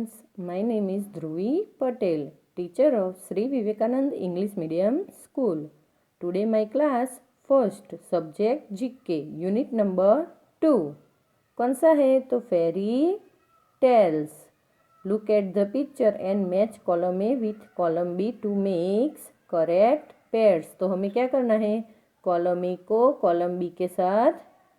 students, my name is Dhruvi Patel, teacher of Sri Vivekanand English Medium School. Today my class first subject GK unit number 2. कौन सा है? तो fairy tales. Look at the picture and match column A with column B to make correct pairs. तो हमें क्या करना है? Column A को कॉलम बी के साथ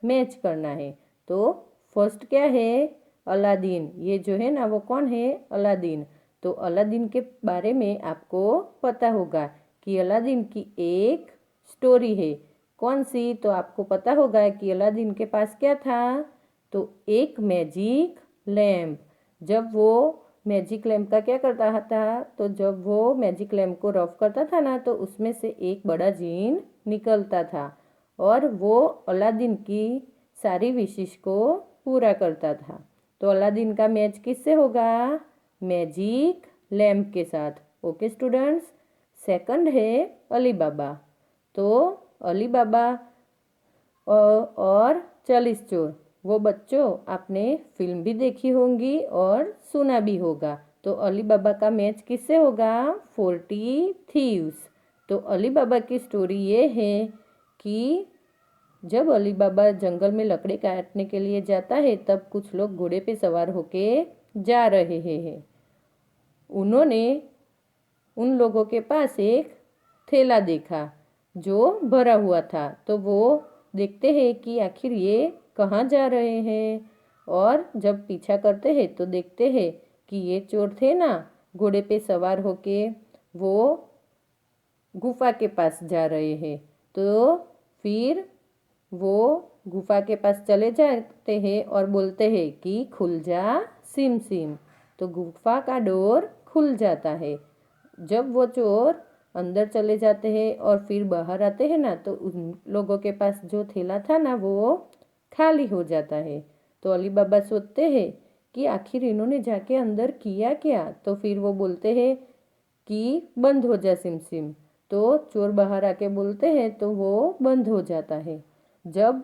मैच करना है। तो फर्स्ट क्या है? अलादीन। ये जो है ना वो कौन है? अलादीन। तो अलादीन के बारे में आपको पता होगा कि अलादीन की एक स्टोरी है। कौन सी? तो आपको पता होगा कि अलादीन के पास क्या था? तो एक मैजिक लैम्प। जब वो मैजिक लैम्प का क्या करता था? तो जब वो मैजिक लैम्प को रफ करता था ना तो उसमें से एक बड़ा जीन निकलता था और वो अलादीन की सारी विशेष को पूरा करता था। तो अलादीन का मैच किससे होगा? मैजिक लैम्प के साथ। Okay students. सेकंड है अली बाबा। तो अली बाबा और 40 चोर, वो बच्चों आपने फिल्म भी देखी होंगी और सुना भी होगा। तो अली बाबा का मैच किससे होगा? 40 थीव्स। तो अली बाबा की स्टोरी ये है कि जब अली बाबा जंगल में लकड़ी काटने के लिए जाता है तब कुछ लोग घोड़े पे सवार होके जा रहे हैं। उन्होंने उन लोगों के पास एक थैला देखा जो भरा हुआ था। तो वो देखते हैं कि आखिर ये कहाँ जा रहे हैं और जब पीछा करते हैं तो देखते हैं कि ये चोर थे ना घोड़े पे सवार होके वो गुफा के पास जा रहे हैं। तो फिर वो गुफा के पास चले जाते हैं और बोलते हैं कि खुल जा सिम सिम। तो गुफा का डोर खुल जाता है। जब वो चोर अंदर चले जाते हैं और फिर बाहर आते हैं ना तो उन लोगों के पास जो थैला था ना वो खाली हो जाता है। तो अली बाबा सोचते हैं कि आखिर इन्होंने जाके अंदर किया क्या। तो फिर वो बोलते हैं कि बंद हो जा सिम सिम। तो चोर बाहर आके बोलते हैं तो वो बंद हो जाता है। जब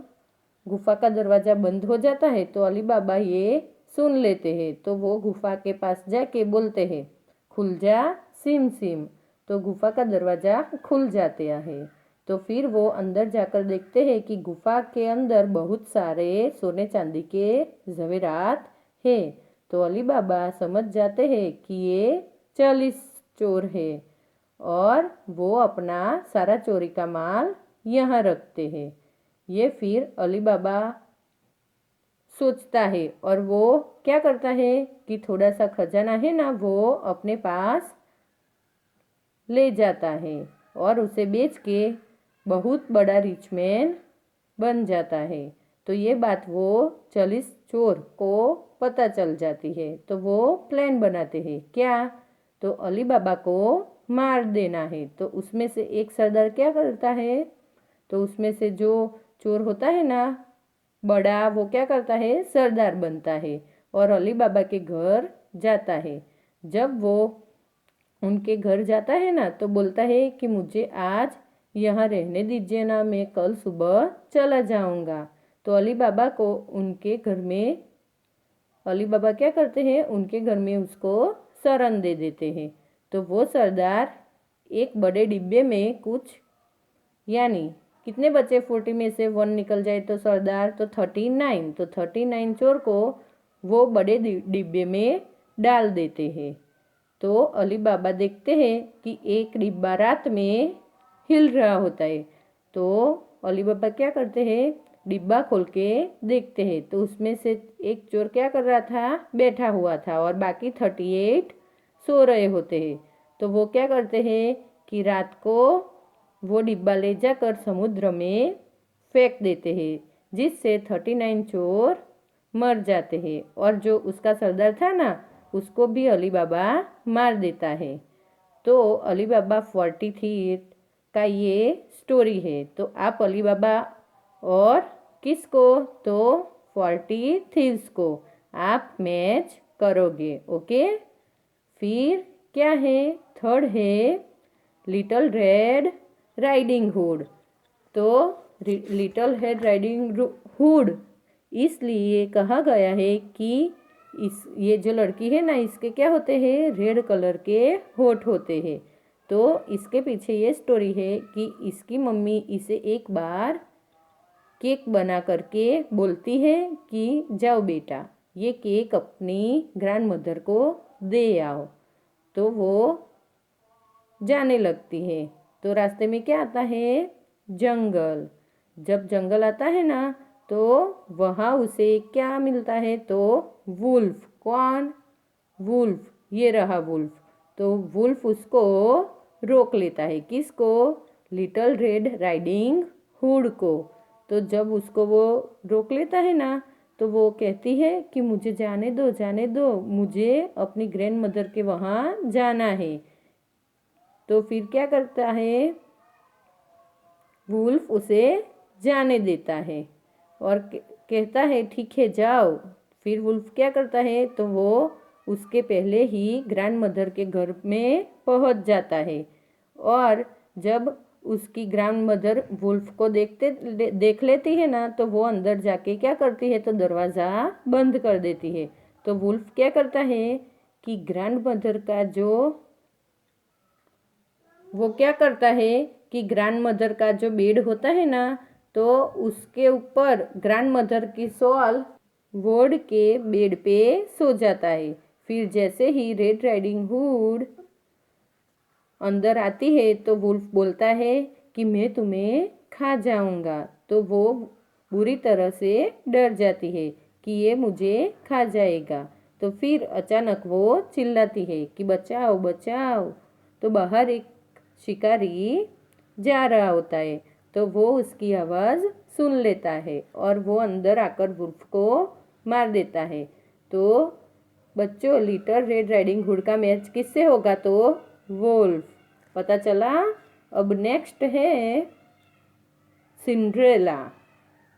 गुफा का दरवाज़ा बंद हो जाता है तो अली बाबा ये सुन लेते हैं। तो वो गुफा के पास जाके बोलते हैं खुल जा सिम सिम। तो गुफा का दरवाज़ा खुल जाते हैं। तो फिर वो अंदर जाकर देखते हैं कि गुफा के अंदर बहुत सारे सोने चांदी के ज़ेवरात है। तो अली बाबा समझ जाते हैं कि ये 40 चोर है और वो अपना सारा चोरी का माल यहाँ रखते हैं। ये फिर अली बाबा सोचता है और वो क्या करता है कि थोड़ा सा खजाना है ना वो अपने पास ले जाता है और उसे बेच के बहुत बड़ा रिच मैन बन जाता है। तो ये बात वो 40 चोर को पता चल जाती है। तो वो प्लान बनाते हैं क्या? तो अली बाबा को मार देना है। तो उसमें से एक सरदार क्या करता है? तो उसमें से जो चोर होता है ना बड़ा, वो क्या करता है? सरदार बनता है और अली बाबा के घर जाता है। जब वो उनके घर जाता है ना तो बोलता है कि मुझे आज यहाँ रहने दीजिए ना, मैं कल सुबह चला जाऊँगा। तो अली बाबा को उनके घर में अली बाबा क्या करते हैं? उनके घर में उसको शरण दे देते हैं। तो वो सरदार एक बड़े डिब्बे में कुछ यानी कितने बचे? 40 में से 1 निकल जाए तो सरदार तो 39। तो 39 चोर को वो बड़े डिब्बे में डाल देते हैं। तो अली बाबा देखते हैं कि एक डिब्बा रात में हिल रहा होता है। तो अली बाबा क्या करते हैं? डिब्बा खोल के देखते हैं तो उसमें से एक चोर क्या कर रहा था? बैठा हुआ था और बाकी 38 सो रहे होते हैं। तो वो क्या करते हैं कि रात को वो डिब्बा ले जाकर समुद्र में फेंक देते हैं जिससे 39 चोर मर जाते हैं और जो उसका सरदार था ना उसको भी अली बाबा मार देता है। तो अली बाबा 43 का ये स्टोरी है। तो आप अली बाबा और किसको? तो 40 थीव्स को आप मैच करोगे। ओके। फिर क्या है? थर्ड है लिटिल रेड राइडिंग हुड। तो लिटिल रेड राइडिंग हुड इसलिए कहा गया है कि ये जो लड़की है ना, इसके क्या होते हैं, रेड कलर के होठ होते हैं। तो इसके पीछे ये स्टोरी है कि इसकी मम्मी इसे एक बार केक बना करके बोलती है कि जाओ बेटा, ये केक अपनी ग्रैंड मदर को दे आओ। तो वो जाने लगती है। तो रास्ते में क्या आता है, जंगल। जब जंगल आता है ना, तो वहाँ उसे क्या मिलता है, तो वुल्फ। कौन, वुल्फ, ये रहा वुल्फ। तो वुल्फ उसको रोक लेता है, किसको, लिटिल रेड राइडिंग हुड को। तो जब उसको वो रोक लेता है ना, तो वो कहती है कि मुझे जाने दो, जाने दो, मुझे अपनी ग्रैंड मदर के वहाँ जाना है। तो फिर क्या करता है, वुल्फ उसे जाने देता है और कहता है ठीक है जाओ। फिर वुल्फ क्या करता है, तो वो उसके पहले ही ग्रैंड मदर के घर में पहुंच जाता है। और जब उसकी ग्रैंड मदर वुल्फ को देख लेती है ना, तो वो अंदर जाके क्या करती है, तो दरवाज़ा बंद कर देती है। तो वुल्फ क्या करता है कि ग्रैंड मदर का जो वो क्या करता है कि ग्रैंड मदर का जो बेड होता है ना, तो उसके ऊपर ग्रैंड मदर की शॉल वोड के बेड पे सो जाता है। फिर जैसे ही रेड राइडिंग हुड अंदर आती है, तो वुल्फ बोलता है कि मैं तुम्हें खा जाऊंगा। तो वो बुरी तरह से डर जाती है कि ये मुझे खा जाएगा। तो फिर अचानक वो चिल्लाती है कि बचाओ बचाओ। तो बाहर एक शिकारी जा रहा होता है। तो वो उसकी आवाज़ सुन लेता है और वो अंदर आकर वुल्फ को मार देता है। तो बच्चों, लिटिल रेड राइडिंग हुड का मैच किससे होगा, तो वुल्फ। पता चला। अब नेक्स्ट है सिंड्रेला।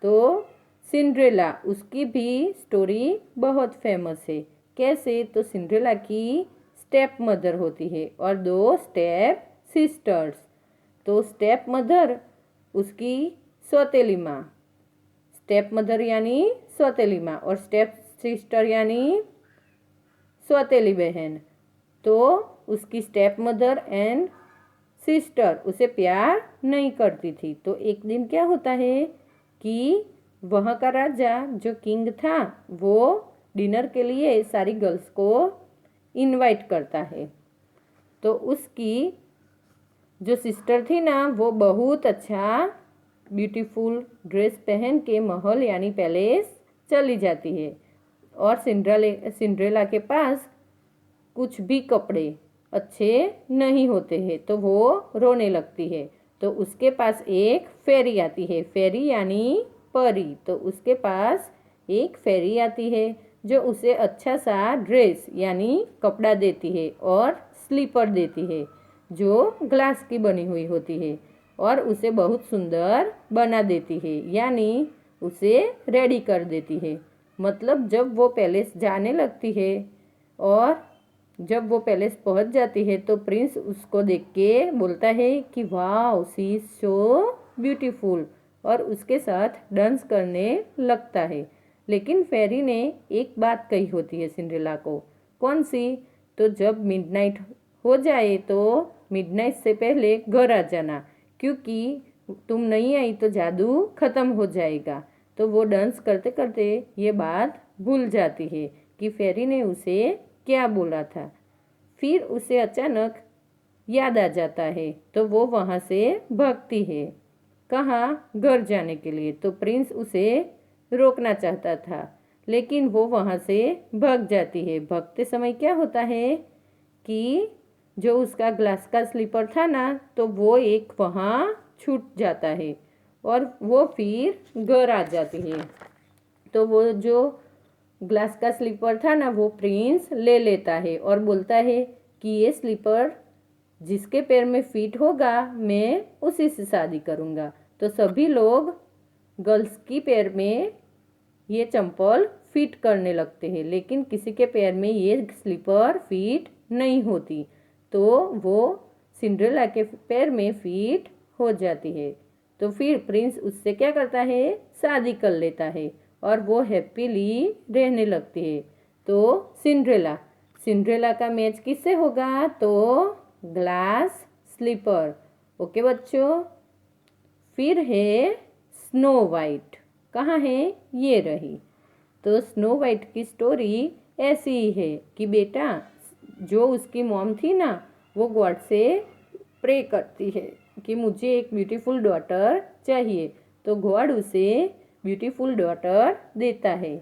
तो सिंड्रेला, उसकी भी स्टोरी बहुत फेमस है। कैसे, तो सिंड्रेला की स्टेप मदर होती है और 2 स्टेप सिस्टर्स। तो स्टेप मदर उसकी सौतेली माँ, स्टेप मदर यानी सौतेली माँ, और स्टेप सिस्टर यानी सौतेली बहन। तो उसकी स्टेप मदर एंड सिस्टर उसे प्यार नहीं करती थी। तो एक दिन क्या होता है कि वहाँ का राजा जो किंग था, वो डिनर के लिए सारी गर्ल्स को इनवाइट करता है। तो उसकी जो सिस्टर थी ना, वो बहुत अच्छा ब्यूटीफुल ड्रेस पहन के महल यानी पैलेस चली जाती है। और सिंड्रेला के पास कुछ भी कपड़े अच्छे नहीं होते हैं। तो वो रोने लगती है। तो उसके पास एक फेरी आती है, फेरी यानी परी। तो उसके पास एक फेरी आती है जो उसे अच्छा सा ड्रेस यानी कपड़ा देती है और स्लीपर देती है जो ग्लास की बनी हुई होती है, और उसे बहुत सुंदर बना देती है, यानी उसे रेडी कर देती है। मतलब जब वो पैलेस जाने लगती है और जब वो पैलेस पहुंच जाती है, तो प्रिंस उसको देख के बोलता है कि वाह सी इज सो ब्यूटीफुल, और उसके साथ डांस करने लगता है। लेकिन फेरी ने एक बात कही होती है सिंड्रेला को। कौन सी, तो जब मिडनाइट हो जाए तो मिडनाइट से पहले घर आ जाना, क्योंकि तुम नहीं आई तो जादू खत्म हो जाएगा। तो वो डांस करते करते ये बात भूल जाती है कि फेरी ने उसे क्या बोला था। फिर उसे अचानक याद आ जाता है, तो वो वहाँ से भागती है। कहाँ, घर जाने के लिए। तो प्रिंस उसे रोकना चाहता था, लेकिन वो वहाँ से भाग जाती है। भागते समय क्या होता है कि जो उसका ग्लास का स्लीपर था ना, तो वो एक वहाँ छूट जाता है और वो फिर घर आ जाती है। तो वो जो ग्लास का स्लीपर था ना, वो प्रिंस ले लेता है और बोलता है कि ये स्लीपर जिसके पैर में फिट होगा मैं उसी से शादी करूँगा। तो सभी लोग गर्ल्स की पैर में ये चंपल फिट करने लगते हैं, लेकिन किसी के पैर में ये स्लीपर फिट नहीं होती। तो वो सिंड्रेला के पैर में फिट हो जाती है। तो फिर प्रिंस उससे क्या करता है, शादी कर लेता है और वो हैप्पीली रहने लगती है। तो सिंड्रेला। सिंड्रेला का मैच किससे होगा? तो ग्लास स्लीपर। ओके बच्चों। फिर है स्नो वाइट। कहाँ है? ये रही। तो स्नो वाइट की स्टोरी ऐसी ही है कि बेटा, जो उसकी मॉम थी ना, वो गॉड से प्रे करती है कि मुझे एक ब्यूटीफुल डॉटर चाहिए। तो गॉड उसे ब्यूटीफुल डॉटर देता है।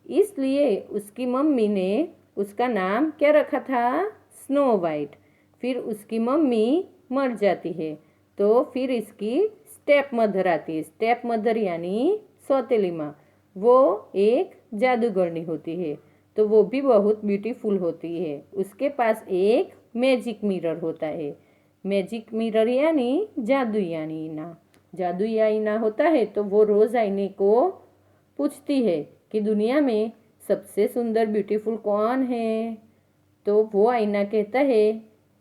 इसलिए उसकी मम्मी ने उसका नाम क्या रखा था? Snow white. फिर उसकी मम्मी मर जाती है, तो फिर इसकी स्टेप मदर आती है। स्टेप मदर यानी सौतेली माँ। वो एक जादूगरनी होती है, तो वो भी बहुत ब्यूटीफुल होती है। उसके पास एक मैजिक मिरर होता है। मैजिक मिरर यानी जादुई आईना। जादुई आईना होता है, तो वो रोज़ आईने को पूछती है कि दुनिया में सबसे सुंदर ब्यूटीफुल कौन है? तो वो आईना कहता है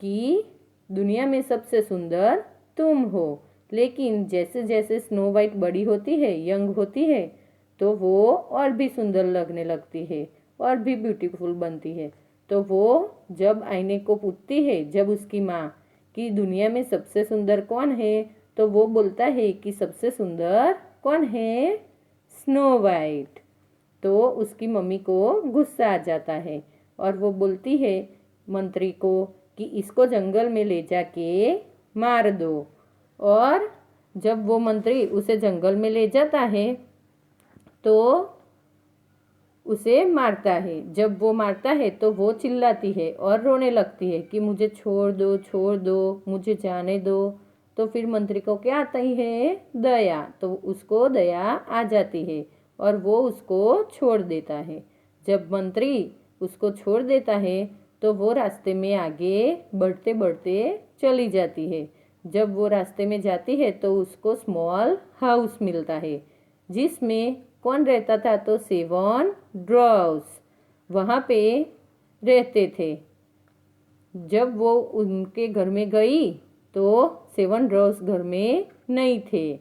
कि दुनिया में सबसे सुंदर तुम हो। लेकिन जैसे जैसे स्नो वाइट बड़ी होती है, यंग होती है, तो वो और भी सुंदर लगने लगती है और भी ब्यूटीफुल बनती है। तो वो जब आईने को पूछती है, जब उसकी माँ, कि दुनिया में सबसे सुंदर कौन है, तो वो बोलता है कि सबसे सुंदर कौन है? Snow white. तो उसकी मम्मी को गुस्सा आ जाता है और वो बोलती है मंत्री को कि इसको जंगल में ले जाके मार दो। और जब वो मंत्री उसे जंगल में ले जाता है तो उसे मारता है। जब वो मारता है तो वो चिल्लाती है और रोने लगती है कि मुझे छोड़ दो, मुझे जाने दो। तो फिर मंत्री को क्या आती है? दया। तो उसको दया आ जाती है और वो उसको छोड़ देता है। जब मंत्री उसको छोड़ देता है तो वो रास्ते में आगे बढ़ते बढ़ते चली जाती है। जब वो रास्ते में जाती है तो उसको स्मॉल हाउस मिलता है, जिसमें कौन रहता था? तो 7 ड्रॉर्स वहाँ पे रहते थे। जब वो उनके घर में गई तो 7 ड्रॉर्स घर में नहीं थे,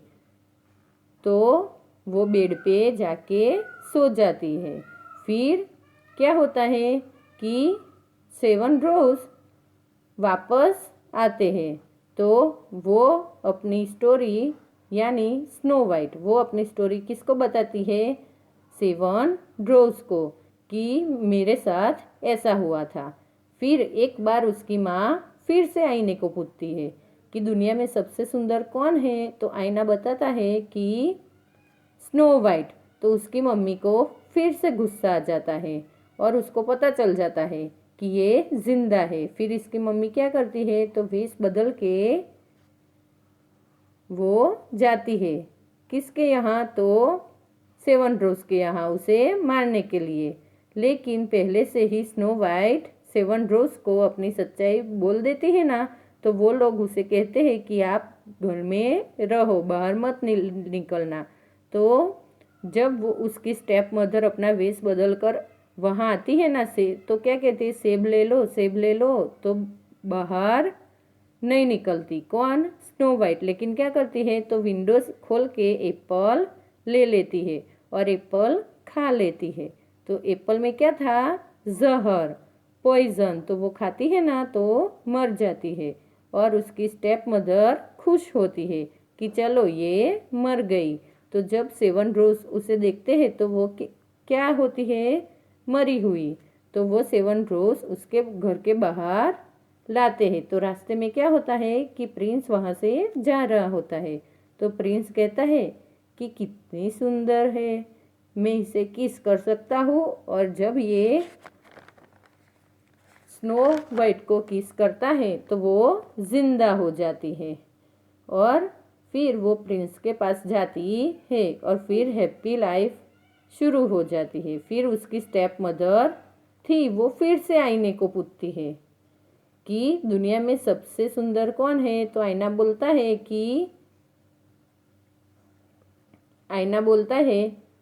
तो वो बेड पे जाके सो जाती है। फिर क्या होता है कि 7 ड्रॉर्स वापस आते हैं। तो वो अपनी स्टोरी यानी स्नो वाइट, वो अपनी स्टोरी किसको बताती है? 7 ड्रॉर्स को, कि मेरे साथ ऐसा हुआ था। फिर एक बार उसकी माँ फिर से आईने को पूछती है कि दुनिया में सबसे सुंदर कौन है? तो आईना बताता है कि स्नो वाइट। तो उसकी मम्मी को फिर से गुस्सा आ जाता है और उसको पता चल जाता है कि ये जिंदा है। फिर इसकी मम्मी क्या करती है? तो वेश बदल के वो जाती है किसके यहाँ? तो 7 ड्रॉर्स के यहाँ उसे मारने के लिए। लेकिन पहले से ही स्नो वाइट 7 ड्रॉर्स को अपनी सच्चाई बोल देती है ना, तो वो लोग उसे कहते हैं कि आप घर में रहो, बाहर मत निकलना। तो जब वो उसकी स्टेप मदर अपना वेश बदल कर वहाँ आती है ना, से तो क्या कहती है? सेब ले लो, सेब ले लो। तो बाहर नहीं निकलती कौन? Snow white. लेकिन क्या करती है? तो विंडोज खोल के एप्पल ले लेती है और एप्पल खा लेती है। तो एप्पल में क्या था? जहर, पॉइजन। तो वो खाती है ना तो मर जाती है और उसकी स्टेप मदर खुश होती है कि चलो ये मर गई। तो जब 7 रोज उसे देखते हैं तो वो क्या होती है? मरी हुई। तो वो 7 रोज उसके घर के बाहर लाते हैं। तो रास्ते में क्या होता है कि प्रिंस वहाँ से जा रहा होता है। तो प्रिंस कहता है कि कितनी सुंदर है, मैं इसे किस कर सकता हूँ। और जब ये स्नो वाइट को किस करता है तो वो जिंदा हो जाती है और फिर वो प्रिंस के पास जाती है और फिर हैप्पी लाइफ शुरू हो जाती है। फिर उसकी स्टेप मदर थी, वो फिर से आईने को पूछती है कि दुनिया में सबसे सुंदर कौन है? तो आईना बोलता है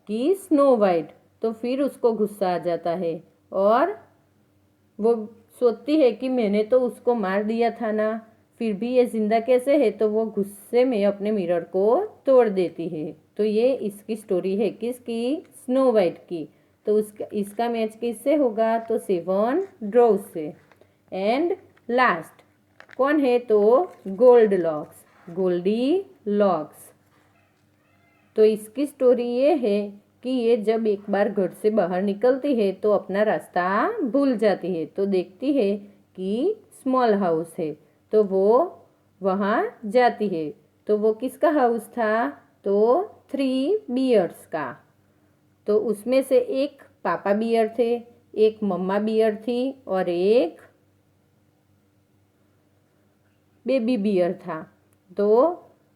कि स्नो वाइट। तो फिर उसको गुस्सा आ जाता है और वो सोचती है कि मैंने तो उसको मार दिया था ना, फिर भी ये जिंदा कैसे है? तो वो गुस्से में अपने मिरर को तोड़ देती है। तो ये इसकी स्टोरी है किसकी? स्नो वाइट की। तो उसका इसका मैच किससे होगा? तो 7 ड्रॉज से। एंड लास्ट कौन है? तो गोल्ड लॉक्स, गोल्डी लॉक्स। तो इसकी स्टोरी ये है कि ये जब एक बार घर से बाहर निकलती है तो अपना रास्ता भूल जाती है, तो देखती है कि स्मॉल हाउस है, तो वो वहाँ जाती है। तो वो किसका हाउस था? तो 3 बियर्स का। तो उसमें से एक पापा बियर थे, एक मम्मा बियर थी और एक बेबी बियर था। तो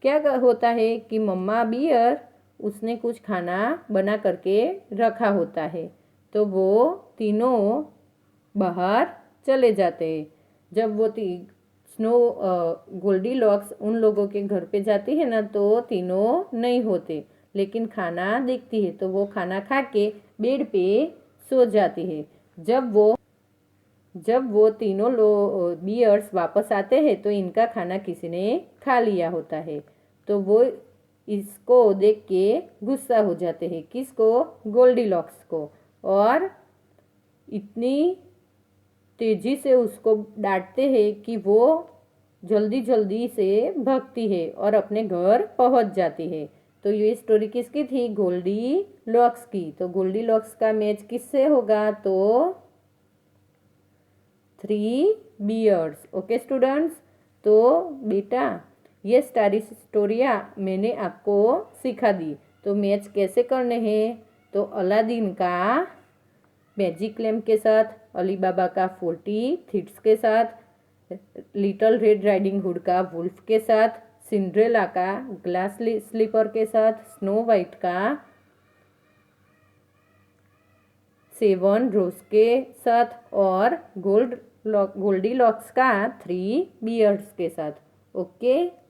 क्या होता है कि मम्मा बियर उसने कुछ खाना बना करके रखा होता है, तो वो तीनों बाहर चले जाते हैं। जब वो स्नो गोल्डी लॉक्स उन लोगों के घर पे जाती है ना, तो तीनों नहीं होते, लेकिन खाना देखती है, तो वो खाना खा के बेड पे सो जाती है। जब वो तीनों बियर्स वापस आते हैं तो इनका खाना किसी ने खा लिया होता है, तो वो इसको देख के गुस्सा हो जाते हैं। किसको? गोल्डीलॉक्स को। और इतनी तेजी से उसको डांटते हैं कि वो जल्दी जल्दी से भागती है और अपने घर पहुंच जाती है। तो ये स्टोरी किसकी थी? गोल्डी लॉक्स की। तो गोल्डी लॉक्स का मैच किससे होगा? तो 3 बियर्स। ओके स्टूडेंट्स, तो बेटा ये सारी स्टोरियाँ मैंने आपको सिखा दी। तो मैच कैसे करने हैं? तो अलादीन का मैजिक लैम्प के साथ, अली बाबा का 40 थीव्स के साथ, लिटिल रेड राइडिंग हुड का वुल्फ के साथ, सिंड्रेला का ग्लास स्लीपर के साथ, स्नो वाइट का 7 रोज के साथ और गोल्डी लॉक्स का 3 बियर्स के साथ। ओके।